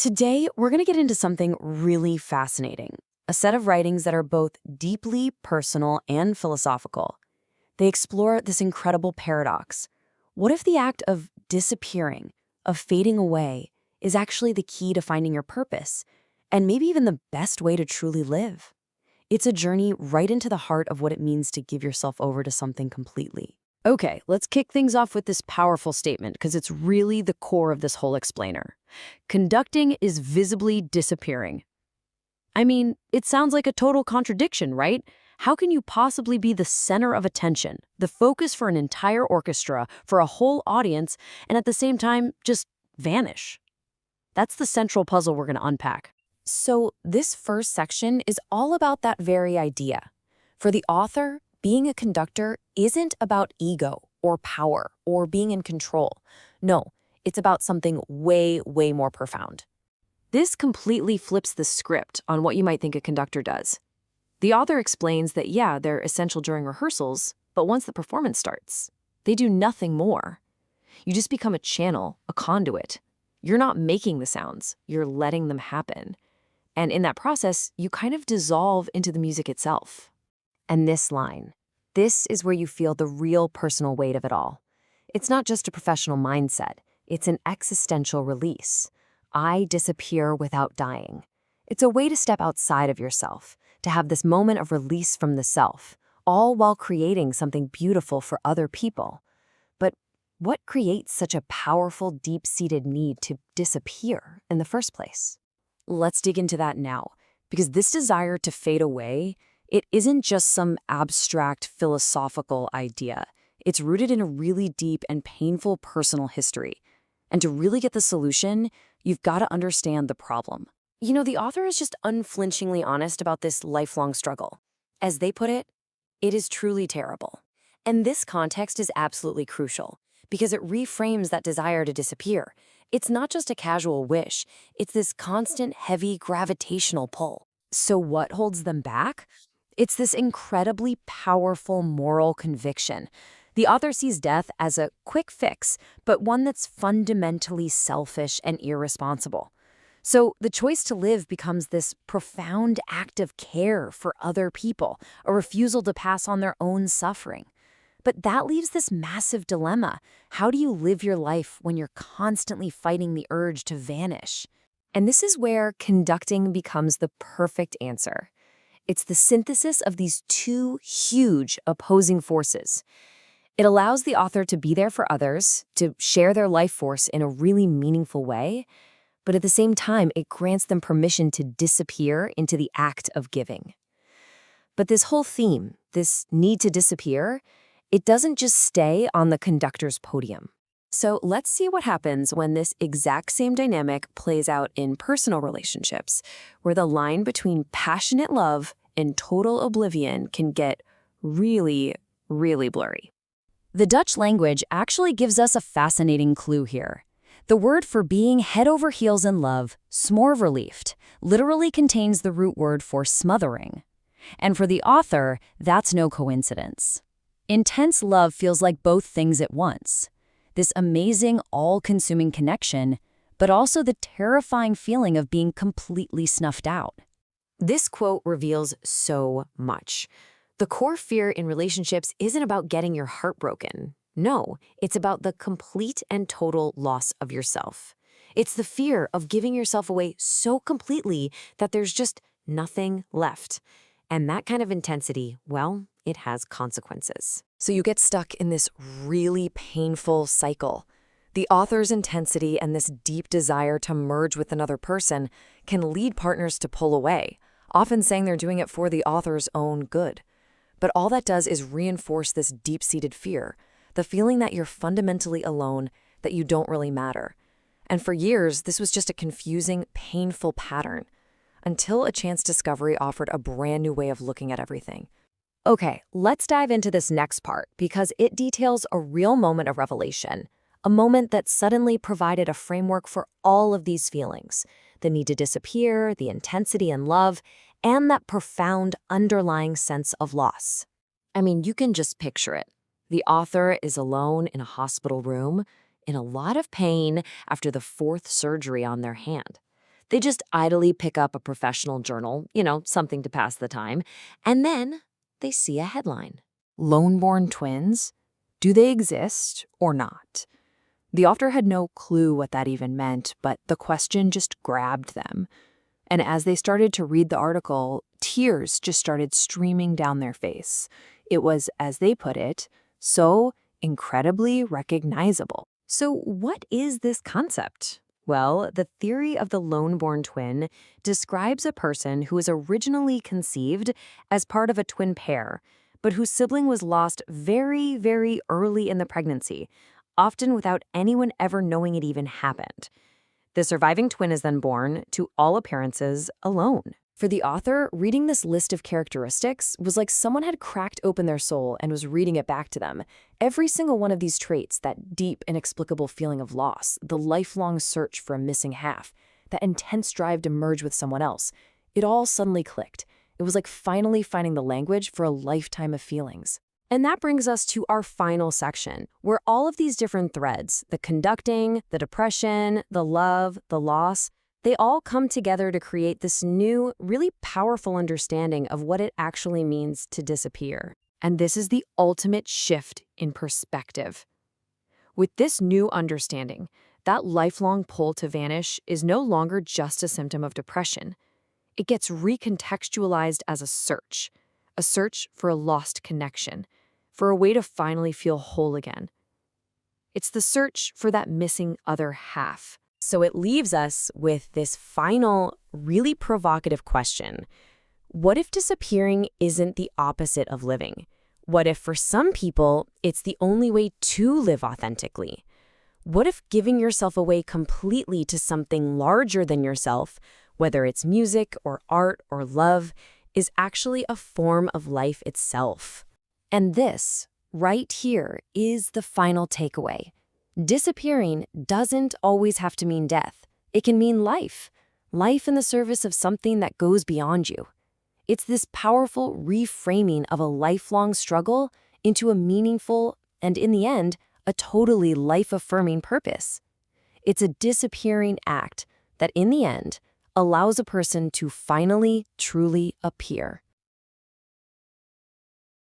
Today, we're going to get into something really fascinating, a set of writings that are both deeply personal and philosophical. They explore this incredible paradox. What if the act of disappearing, of fading away, is actually the key to finding your purpose, and maybe even the best way to truly live? It's a journey right into the heart of what it means to give yourself over to something completely. Okay, let's kick things off with this powerful statement because it's really the core of this whole explainer. Conducting is visibly disappearing. I mean, it sounds like a total contradiction, right? How can you possibly be the center of attention, the focus for an entire orchestra, for a whole audience, and at the same time just vanish? That's the central puzzle we're going to unpack. So this first section is all about that very idea. For the author, being a conductor isn't about ego or power or being in control. No, it's about something way, way more profound. This completely flips the script on what you might think a conductor does. The author explains that, yeah, they're essential during rehearsals, but once the performance starts, they do nothing more. You just become a channel, a conduit. You're not making the sounds, you're letting them happen. And in that process, you kind of dissolve into the music itself. And this line, this is where you feel the real personal weight of it all. It's not just a professional mindset, it's an existential release. I disappear without dying. It's a way to step outside of yourself, to have this moment of release from the self, all while creating something beautiful for other people. But what creates such a powerful, deep-seated need to disappear in the first place? Let's dig into that now, because this desire to fade away, it isn't just some abstract philosophical idea. It's rooted in a really deep and painful personal history. And to really get the solution, you've got to understand the problem. You know, the author is just unflinchingly honest about this lifelong struggle. As they put it is truly terrible. And this context is absolutely crucial, because it reframes that desire to disappear. It's not just a casual wish, it's this constant, heavy, gravitational pull. So what holds them back? It's this incredibly powerful moral conviction. The author sees death as a quick fix, but one that's fundamentally selfish and irresponsible. So the choice to live becomes this profound act of care for other people, a refusal to pass on their own suffering. But that leaves this massive dilemma. How do you live your life when you're constantly fighting the urge to vanish? And this is where conducting becomes the perfect answer. It's the synthesis of these two huge opposing forces. It allows the author to be there for others, to share their life force in a really meaningful way, but at the same time, it grants them permission to disappear into the act of giving. But this whole theme, this need to disappear, it doesn't just stay on the conductor's podium. So let's see what happens when this exact same dynamic plays out in personal relationships, where the line between passionate love and total oblivion can get really, really blurry. The Dutch language actually gives us a fascinating clue here. The word for being head over heels in love, smoorverliefd, literally contains the root word for smothering. And for the author, that's no coincidence. Intense love feels like both things at once. This amazing, all-consuming connection, but also the terrifying feeling of being completely snuffed out. This quote reveals so much. The core fear in relationships isn't about getting your heart broken. No, it's about the complete and total loss of yourself. It's the fear of giving yourself away so completely that there's just nothing left. And that kind of intensity, well, it has consequences. So you get stuck in this really painful cycle. The author's intensity and this deep desire to merge with another person can lead partners to pull away, often saying they're doing it for the author's own good. But all that does is reinforce this deep-seated fear, the feeling that you're fundamentally alone, that you don't really matter. And for years, this was just a confusing, painful pattern, until a chance discovery offered a brand new way of looking at everything. Okay, let's dive into this next part, because it details a real moment of revelation, a moment that suddenly provided a framework for all of these feelings, the need to disappear, the intensity in love, and that profound underlying sense of loss. I mean, you can just picture it. The author is alone in a hospital room, in a lot of pain after the 4th surgery on their hand. They just idly pick up a professional journal, something to pass the time, and then they see a headline. Lone-born twins? Do they exist or not? The author had no clue what that even meant, but the question just grabbed them. And as they started to read the article, tears just started streaming down their face. It was, as they put it, so incredibly recognizable. So what is this concept? Well, the theory of the lone-born twin describes a person who was originally conceived as part of a twin pair, but whose sibling was lost very, very early in the pregnancy, often without anyone ever knowing it even happened. The surviving twin is then born, to all appearances, alone. For the author, reading this list of characteristics was like someone had cracked open their soul and was reading it back to them. Every single one of these traits, that deep, inexplicable feeling of loss, the lifelong search for a missing half, that intense drive to merge with someone else, it all suddenly clicked. It was like finally finding the language for a lifetime of feelings. And that brings us to our final section, where all of these different threads, the conducting, the depression, the love, the loss, they all come together to create this new, really powerful understanding of what it actually means to disappear. And this is the ultimate shift in perspective. With this new understanding, that lifelong pull to vanish is no longer just a symptom of depression. It gets recontextualized as a search for a lost connection, for a way to finally feel whole again. It's the search for that missing other half. So it leaves us with this final, really provocative question. What if disappearing isn't the opposite of living? What if for some people, it's the only way to live authentically? What if giving yourself away completely to something larger than yourself, whether it's music or art or love, is actually a form of life itself? And this, right here, is the final takeaway. Disappearing doesn't always have to mean death. It can mean life. Life in the service of something that goes beyond you. It's this powerful reframing of a lifelong struggle into a meaningful and, in the end, a totally life-affirming purpose. It's a disappearing act that, in the end, allows a person to finally, truly appear.